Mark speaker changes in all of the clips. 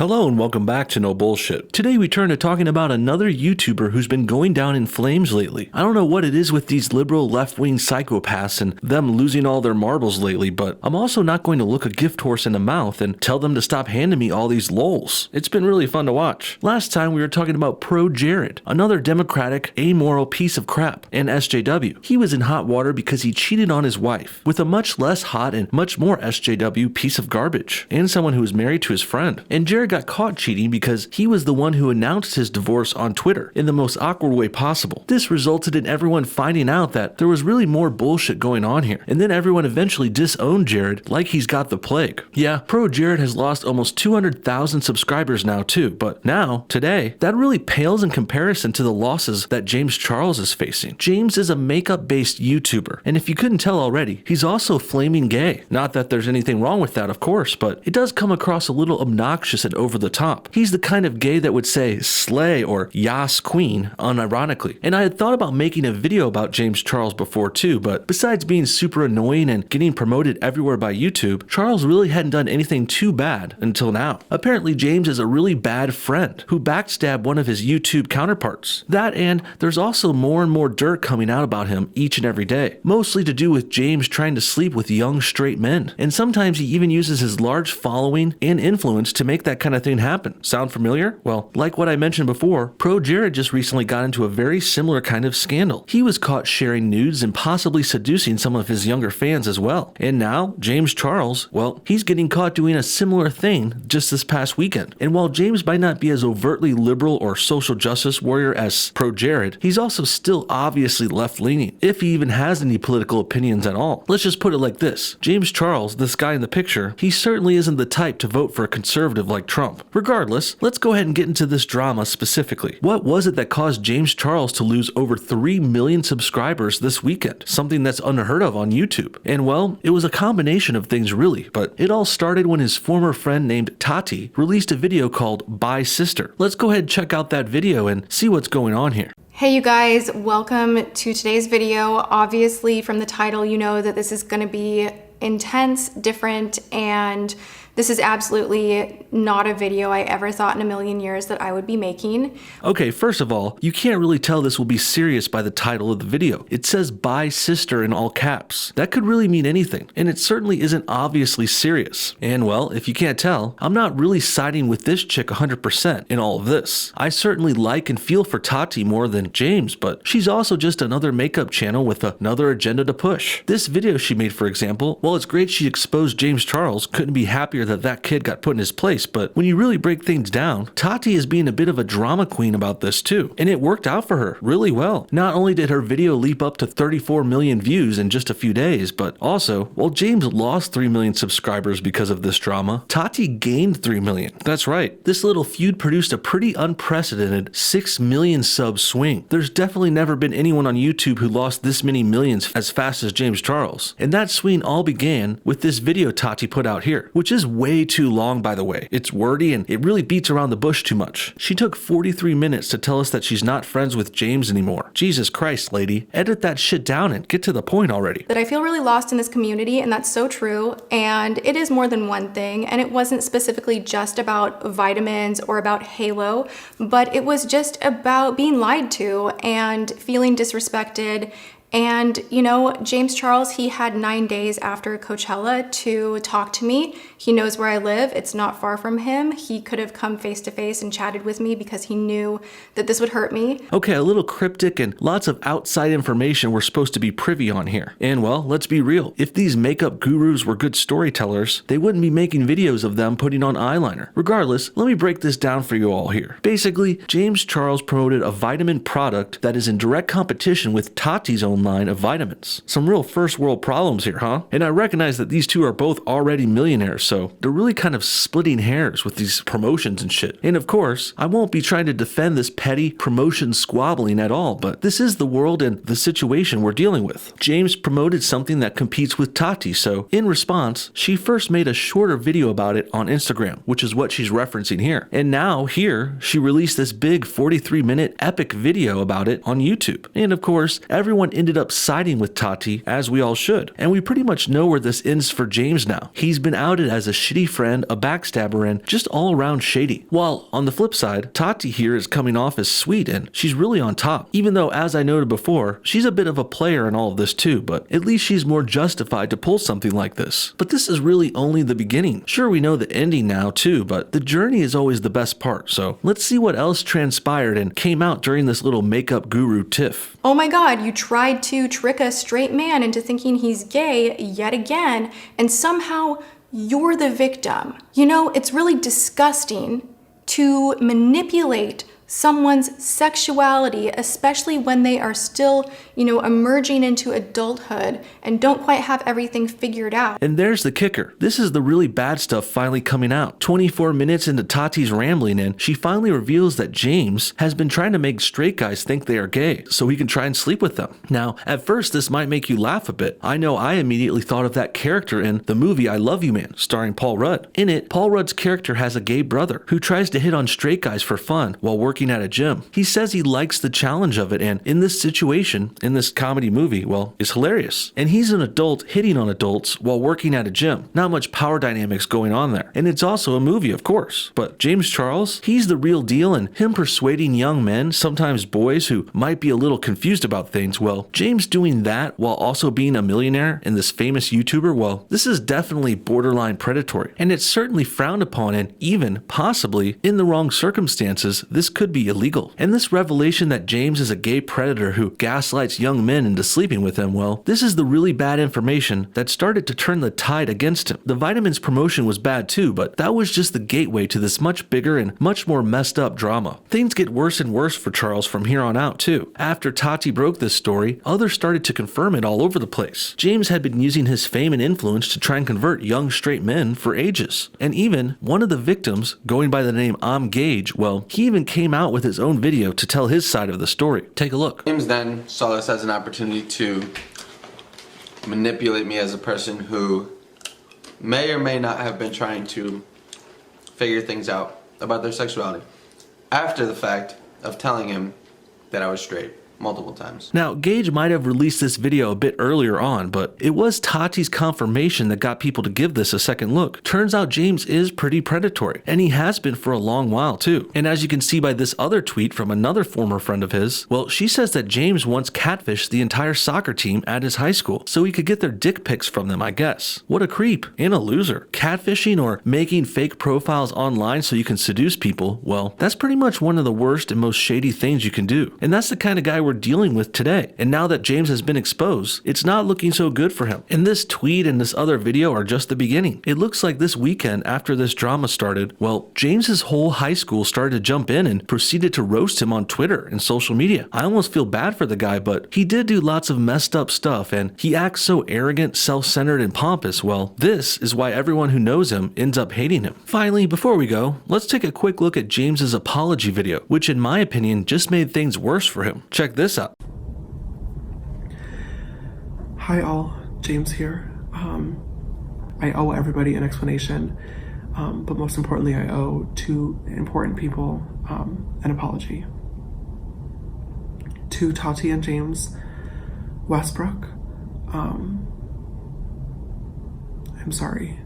Speaker 1: Hello and welcome back to No Bullshit. Today we turn to talking about another YouTuber who's been going down in flames lately. I don't know what it is with these liberal left-wing psychopaths and them losing all their marbles lately, but I'm also not going to look a gift horse in the mouth and tell them to stop handing me all these lols. It's been really fun to watch. Last time we were talking about Pro Jared, another democratic, amoral piece of crap, and SJW. He was in hot water because he cheated on his wife with a much less hot and much more SJW piece of garbage, and someone who was married to his friend. And Jared got caught cheating because he was the one who announced his divorce on Twitter in the most awkward way possible. This resulted in everyone finding out that there was really more bullshit going on here, and then everyone eventually disowned Jared like he's got the plague. Yeah, Pro Jared has lost almost 200,000 subscribers now too, but now, today, that really pales in comparison to the losses that James Charles is facing. James is a makeup-based YouTuber, and if you couldn't tell already, he's also flaming gay. Not that there's anything wrong with that, of course, but it does come across a little obnoxious and over the top. He's the kind of gay that would say slay or yas queen unironically. And I had thought about making a video about James Charles before too, but besides being super annoying and getting promoted everywhere by YouTube, Charles really hadn't done anything too bad until now. Apparently James is a really bad friend who backstabbed one of his YouTube counterparts. That, and there's also more and more dirt coming out about him each and every day, mostly to do with James trying to sleep with young straight men. And sometimes he even uses his large following and influence to make that kind of thing happen. Sound familiar? Well, like what I mentioned before, Pro Jared just recently got into a very similar kind of scandal. He was caught sharing nudes and possibly seducing some of his younger fans as well. And now, James Charles, well, he's getting caught doing a similar thing just this past weekend. And while James might not be as overtly liberal or social justice warrior as Pro Jared, he's also still obviously left-leaning, if he even has any political opinions at all. Let's just put it like this. James Charles, this guy in the picture, he certainly isn't the type to vote for a conservative like Trump. Regardless, let's go ahead and get into this drama specifically. What was it that caused James Charles to lose over 3 million subscribers this weekend? Something that's unheard of on YouTube. And well, it was a combination of things really, but it all started when his former friend named Tati released a video called Bye Sister. Let's go ahead and check out that video and see what's going on here.
Speaker 2: Hey you guys, welcome to today's video. Obviously from the title you know that this is going to be intense, different, and this is absolutely not a video I ever thought in a million years that I would be making.
Speaker 1: Okay, first of all, you can't really tell this will be serious by the title of the video. It says "Bye Sister" in all caps. That could really mean anything, and it certainly isn't obviously serious. And well, if you can't tell, I'm not really siding with this chick 100% in all of this. I certainly like and feel for Tati more than James, but she's also just another makeup channel with another agenda to push. This video she made, for example, while it's great she exposed James Charles, couldn't be happier that kid got put in his place, but when you really break things down, Tati is being a bit of a drama queen about this too, and it worked out for her really well. Not only did her video leap up to 34 million views in just a few days, but also, while James lost 3 million subscribers because of this drama, Tati gained 3 million. That's right, this little feud produced a pretty unprecedented 6 million sub swing. There's definitely never been anyone on YouTube who lost this many millions as fast as James Charles, and that swing all began with this video Tati put out here, which is way too long, by the way. It's wordy and it really beats around the bush too much. She took 43 minutes to tell us that she's not friends with James anymore. Jesus Christ, lady. Edit that shit down and get to the point already.
Speaker 2: That I feel really lost in this community, and that's so true. And it is more than one thing. And it wasn't specifically just about vitamins or about Halo, but it was just about being lied to and feeling disrespected. And, you know, James Charles, he had 9 days after Coachella to talk to me. He knows where I live. It's not far from him. He could have come face to face and chatted with me because he knew that this would hurt me.
Speaker 1: Okay, a little cryptic and lots of outside information we're supposed to be privy on here. And well, let's be real. If these makeup gurus were good storytellers, they wouldn't be making videos of them putting on eyeliner. Regardless, let me break this down for you all here. Basically, James Charles promoted a vitamin product that is in direct competition with Tati's own line of vitamins. Some real first world problems here, huh? And I recognize that these two are both already millionaires, so they're really kind of splitting hairs with these promotions and shit. And of course, I won't be trying to defend this petty promotion squabbling at all, but this is the world and the situation we're dealing with. James promoted something that competes with Tati, so in response, she first made a shorter video about it on Instagram, which is what she's referencing here. And now, here, she released this big 43-minute epic video about it on YouTube. And of course, everyone ended ended up siding with Tati, as we all should. And we pretty much know where this ends for James now. He's been outed as a shitty friend, a backstabber, and just all around shady. While on the flip side, Tati here is coming off as sweet and she's really on top. Even though, as I noted before, she's a bit of a player in all of this too, but at least she's more justified to pull something like this. But this is really only the beginning. Sure, we know the ending now too, but the journey is always the best part. So let's see what else transpired and came out during this little makeup guru tiff.
Speaker 2: Oh my God, you tried to trick a straight man into thinking he's gay yet again, and somehow you're the victim. You know, it's really disgusting to manipulate someone's sexuality, especially when they are still, emerging into adulthood and don't quite have everything figured out.
Speaker 1: And there's the kicker. This is the really bad stuff finally coming out. 24 minutes into Tati's rambling and she finally reveals that James has been trying to make straight guys think they are gay so he can try and sleep with them. Now, at first this might make you laugh a bit. I know I immediately thought of that character in the movie I Love You Man, starring Paul Rudd. In it, Paul Rudd's character has a gay brother who tries to hit on straight guys for fun while working at a gym. He says he likes the challenge of it, and in this situation, in this comedy movie, well, it's hilarious. And he's an adult hitting on adults while working at a gym. Not much power dynamics going on there. And it's also a movie, of course. But James Charles, he's the real deal, and him persuading young men, sometimes boys who might be a little confused about things, well, James doing that while also being a millionaire and this famous YouTuber, well, this is definitely borderline predatory. And it's certainly frowned upon, and even, possibly, in the wrong circumstances, this could be illegal. And this revelation that James is a gay predator who gaslights young men into sleeping with him, well, this is the really bad information that started to turn the tide against him. The vitamins promotion was bad too, but that was just the gateway to this much bigger and much more messed up drama. Things get worse and worse for Charles from here on out too. After Tati broke this story, others started to confirm it all over the place. James had been using his fame and influence to try and convert young straight men for ages. And even one of the victims, going by the name I'm Gage, well, he even came out with his own video to tell his side of the story. Take a look.
Speaker 3: James then saw this as an opportunity to manipulate me as a person who may or may not have been trying to figure things out about their sexuality after the fact of telling him that I was straight multiple times.
Speaker 1: Now, Gage might have released this video a bit earlier on, but it was Tati's confirmation that got people to give this a second look. Turns out James is pretty predatory, and he has been for a long while too. And as you can see by this other tweet from another former friend of his, well, she says that James once catfished the entire soccer team at his high school so he could get their dick pics from them, I guess. What a creep and a loser. Catfishing or making fake profiles online so you can seduce people, well, that's pretty much one of the worst and most shady things you can do. And that's the kind of guy we're dealing with today. And now that James has been exposed, it's not looking so good for him. And this tweet and this other video are just the beginning. It looks like this weekend after this drama started, well, James's whole high school started to jump in and proceeded to roast him on Twitter and social media. I almost feel bad for the guy, but he did do lots of messed up stuff and he acts so arrogant, self-centered, and pompous. Well, this is why everyone who knows him ends up hating him. Finally, before we go, let's take a quick look at James's apology video, which in my opinion just made things worse for him. Check this out.
Speaker 4: Hi all, James here. I owe everybody an explanation, but most importantly I owe two important people an apology. To Tati and James Westbrook, I'm sorry.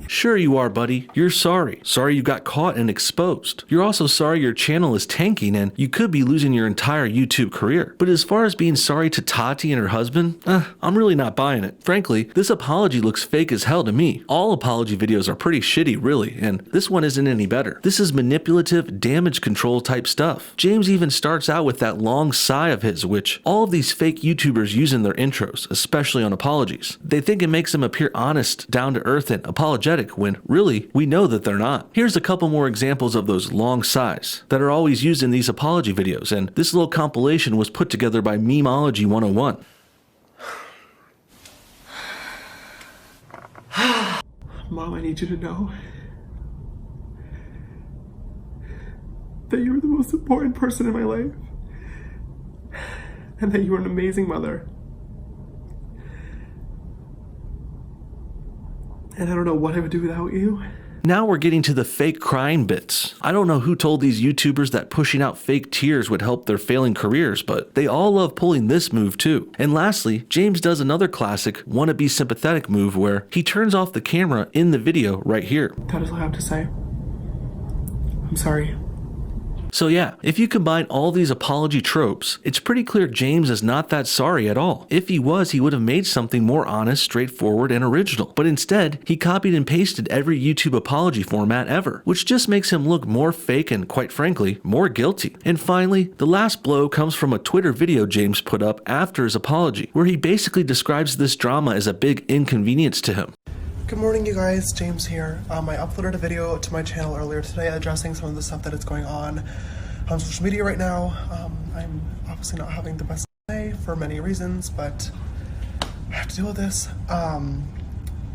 Speaker 1: Sure you are, buddy. You're sorry. Sorry you got caught and exposed. You're also sorry your channel is tanking and you could be losing your entire YouTube career. But as far as being sorry to Tati and her husband, I'm really not buying it. Frankly, this apology looks fake as hell to me. All apology videos are pretty shitty, really, and this one isn't any better. This is manipulative, damage control type stuff. James even starts out with that long sigh of his, which all of these fake YouTubers use in their intros, especially on apologies. They think it makes them appear honest, down to earth, and apologetic, when really, we know that they're not. Here's a couple more examples of those long sighs that are always used in these apology videos, and this little compilation was put together by Memeology 101.
Speaker 4: Mom, I need you to know that you're the most important person in my life, and that you're an amazing mother. And I don't know what I would do without you.
Speaker 1: Now we're getting to the fake crying bits. I don't know who told these YouTubers that pushing out fake tears would help their failing careers, but they all love pulling this move too. And lastly, James does another classic wannabe sympathetic move where he turns off the camera in the video right here.
Speaker 4: That is all I have to say. I'm sorry.
Speaker 1: So yeah, if you combine all these apology tropes, it's pretty clear James is not that sorry at all. If he was, he would have made something more honest, straightforward, and original. But instead, he copied and pasted every YouTube apology format ever, which just makes him look more fake and, quite frankly, more guilty. And finally, the last blow comes from a Twitter video James put up after his apology, where he basically describes this drama as a big inconvenience to him.
Speaker 4: Good morning, you guys. James here. I uploaded a video to my channel earlier today addressing some of the stuff that is going on social media right now. I'm obviously not having the best day for many reasons, but I have to deal with this.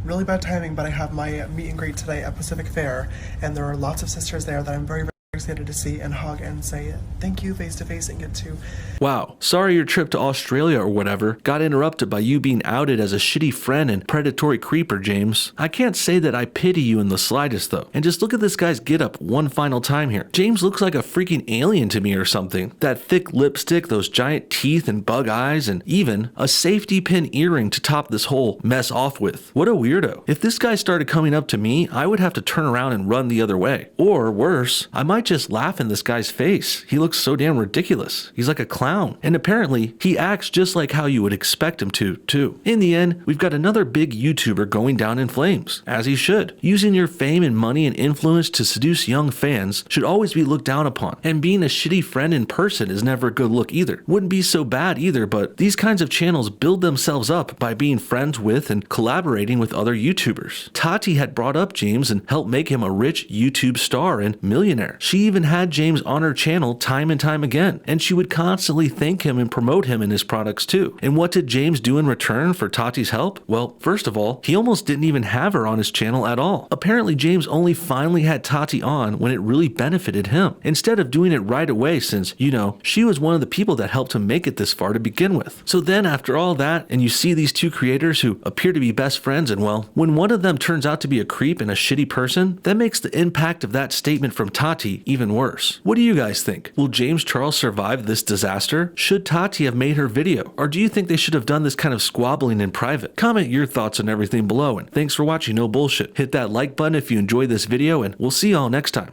Speaker 4: Really bad timing, but I have my meet and greet today at Pacific Fair, and there are lots of sisters there that I'm very excited to see and hug and say thank you face to face and get to.
Speaker 1: Wow, sorry your trip to Australia or whatever got interrupted by you being outed as a shitty friend and predatory creeper, James. I can't say that I pity you in the slightest though. And just look at this guy's getup one final time here. James looks like a freaking alien to me or something. That thick lipstick, those giant teeth and bug eyes, and even a safety pin earring to top this whole mess off with. What a weirdo. If this guy started coming up to me, I would have to turn around and run the other way. Or worse, I might just laugh in this guy's face. He looks so damn ridiculous. He's like a clown. And apparently, he acts just like how you would expect him to, too. In the end, we've got another big YouTuber going down in flames, as he should. Using your fame and money and influence to seduce young fans should always be looked down upon. And being a shitty friend in person is never a good look either. Wouldn't be so bad either, but these kinds of channels build themselves up by being friends with and collaborating with other YouTubers. Tati had brought up James and helped make him a rich YouTube star and millionaire. She even had James on her channel time and time again, and she would constantly thank him and promote him and his products too. And what did James do in return for Tati's help? Well, first of all, he almost didn't even have her on his channel at all. Apparently, James only finally had Tati on when it really benefited him, instead of doing it right away since, you know, she was one of the people that helped him make it this far to begin with. So then after all that, and you see these two creators who appear to be best friends, and well, when one of them turns out to be a creep and a shitty person, that makes the impact of that statement from Tati even worse. What do you guys think? Will James Charles survive this disaster? Should Tati have made her video? Or do you think they should have done this kind of squabbling in private? Comment your thoughts on everything below, and thanks for watching No Bullshit. Hit that like button if you enjoyed this video, and we'll see y'all next time.